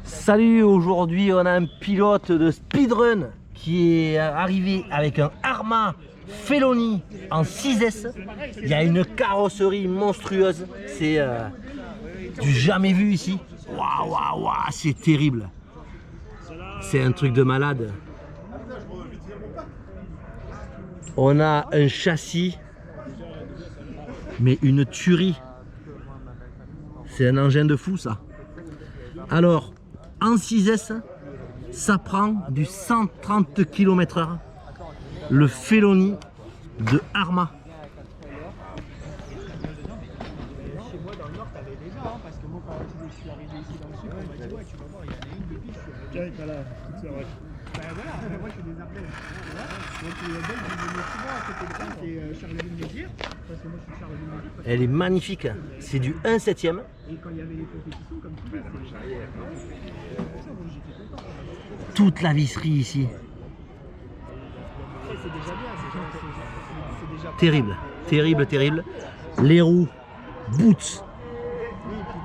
Salut, aujourd'hui on a un pilote de speedrun qui est arrivé avec un Arrma Felony en 6S. Il y a une carrosserie monstrueuse, c'est du jamais vu ici. Waouh, waouh, waouh, c'est terrible. C'est un truc de malade. On a un châssis, mais une tuerie. C'est un engin de fou ça. Alors, en 6S, ça prend du 130 km/h. Le Felony de Arrma. Chez moi dans le nord, t'avais déjà, parce que moi quand je suis arrivé ici dans le sud, on m'a dit ouais, tu vas voir, il y en a une depuis, je suis voilà, c'est vrai. Ben voilà, moi je suis des Ardennes. Donc les Belges, ils venaient souvent à côté de ça, c'est Charleville-Mézières, parce que moi je suis Charleville-Mézières. Elle est magnifique, c'est du 1/7. Et quand il y avait les compétitions comme tu dis, Toute la visserie ici. c'est déjà bien, c'est déjà Terrible, terrible, terrible. Les roues, boots,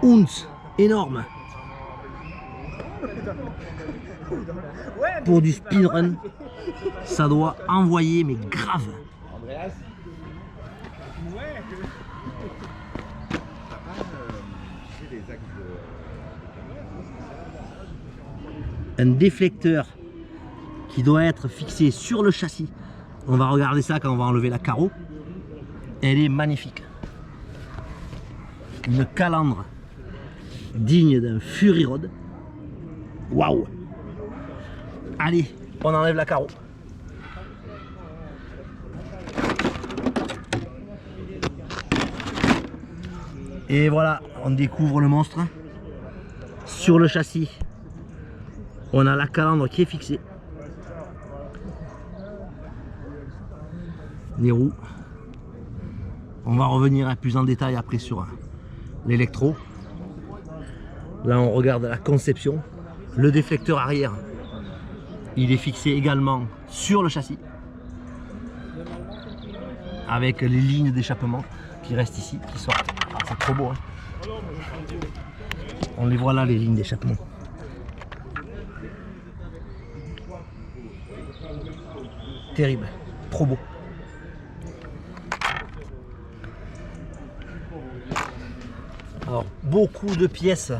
ounce, énorme. Pour du speedrun, ça doit envoyer, mais grave. Un déflecteur qui doit être fixé sur le châssis. On va regarder ça quand on va enlever la carreau. Elle est magnifique. Une calandre digne d'un Fury Road. Waouh! Allez, on enlève la carreau. Et voilà, on découvre le monstre. Sur le châssis, on a la calandre qui est fixée. Les roues. On va revenir plus en détail après sur l'électro. Là on regarde la conception. Le déflecteur arrière, il est fixé également sur le châssis. Avec les lignes d'échappement qui restent ici, qui sortent. Ah, c'est trop beau, hein. On les voit là, les lignes d'échappement. Terrible, trop beau. Alors, beaucoup de pièces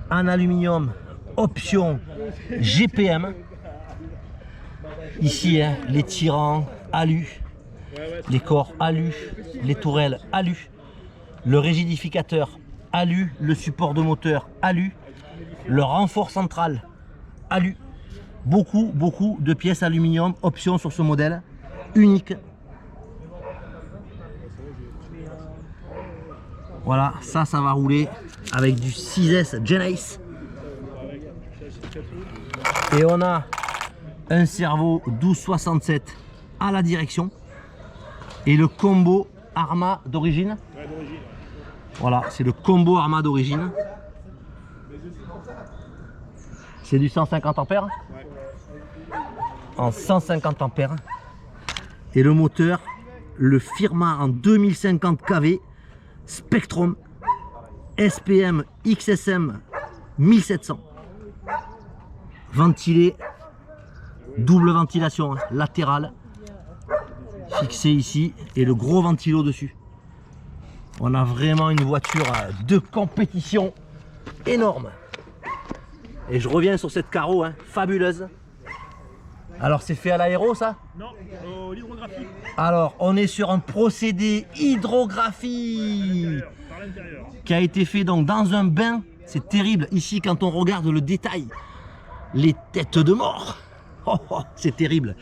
en aluminium, option GPM. Ici, hein, les tirants alu, les corps alu, les tourelles alu, le rigidificateur alu, le support de moteur alu, le renfort central alu. Beaucoup de pièces aluminium, option sur ce modèle, unique. Voilà, ça va rouler avec du 6S Genesis. Et on a un servo 1267 à la direction. Et le combo Arrma d'origine. Voilà, c'est le combo Arrma d'origine. C'est du 150 ampères. En 150 ampères. Et le moteur, le Firma en 2050 kV. Spectrum SPM XSM 1700. Ventilé, double ventilation latérale, fixé ici, et le gros ventilo dessus. On a vraiment une voiture de compétition énorme. Et je reviens sur cette carreau, hein, fabuleuse. Alors c'est fait à l'aéro ça? Non, l'hydrographie. Alors on est sur un procédé hydrographie Par l'intérieur. qui a été fait donc dans un bain. C'est terrible ici quand on regarde le détail. Les têtes de mort. Oh, oh, c'est terrible.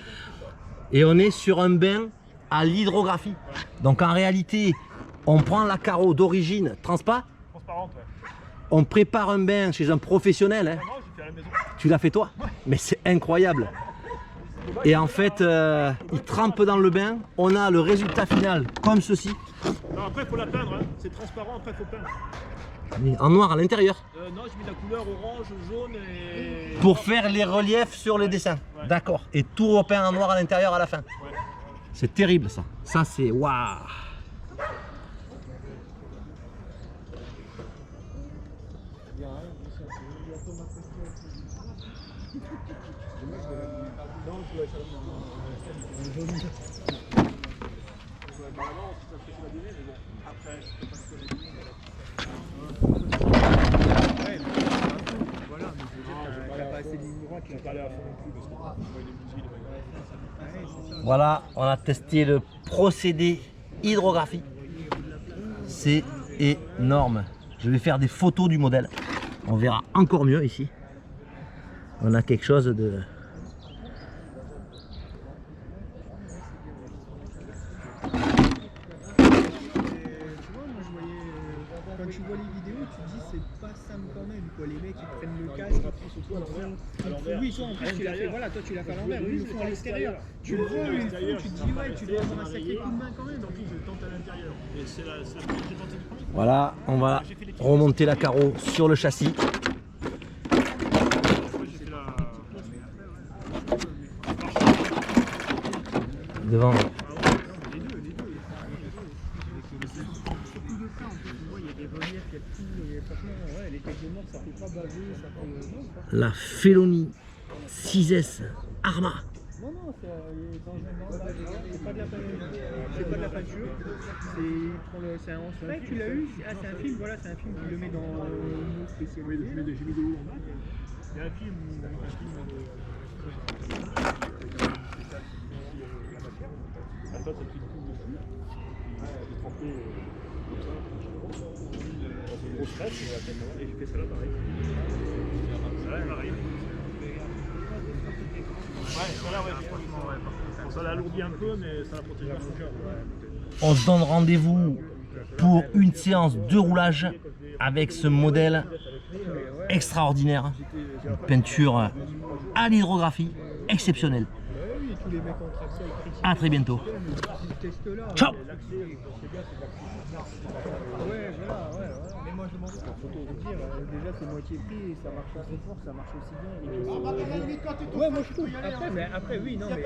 Et on est sur un bain à l'hydrographie. Donc en réalité, on prend la carreau d'origine transparente. Ouais. On prépare un bain chez un professionnel. Hein. Non, j'ai fait à la maison. Tu l'as fait toi? Ouais. Mais c'est incroyable. Et en fait, il trempe dans le bain. On a le résultat final comme ceci. Non, après, il faut la peindre. Hein. C'est transparent, après, il faut peindre. En noir à l'intérieur. Non, j'ai mis la couleur orange, jaune et... Pour faire les reliefs sur les dessins. Ouais. D'accord. Et tout repeint en noir à l'intérieur à la fin. Ouais. C'est terrible ça. Ça c'est waouh. Voilà, mais t'as pas assez de ligne droite, tu vas pas aller à fond non plus parce que Voilà, on a testé le procédé hydrographie. C'est énorme. Je vais faire des photos du modèle. On verra encore mieux ici. On a quelque chose de... quand tu vois les vidéos, tu te dis c'est pas simple quand même quoi. Les mecs ils prennent le casque, oui toi en plus tu l'as fait, voilà, toi tu l'as fait à l'envers, eux ils le font à l'extérieur. Tu le vois, ils le font, tu te dis ouais tu dois avoir un sacré coup de main quand même. En plus je tente à l'intérieur. Et c'est la première que j'ai tenté du premier. Voilà, on va remonter la carreau sur le châssis. Devant. La Feloni 6S Arma. Non, non, c'est pas de la peinture. C'est pas de la peinture. C'est un spray, tu l'as eu. Ah, c'est un film, voilà, c'est un film qui le met dans une spécialité. J'ai mis de l'eau en bas. Il y a un film la pâte, elle fait une coupe dessus. Elle est trempée comme ça. Dans une grosse pâte, et j'ai fait ça là pareil. Ça là, elle arrive. Ouais, ça là, ouais, franchement, ouais. Bon, ça l'a alourdi un peu, mais ça l'a protégé vachement. On se donne rendez-vous pour une séance de roulage avec ce modèle extraordinaire. Une peinture à l'hydrographie exceptionnelle. À très bientôt. Ciao. Ouais, voilà, ouais. Mais moi je m'en fous. Déjà c'est moitié prix et ça marche aussi fort, ça marche aussi bien. Ouais, moi je trouve. Après, oui, non, mais.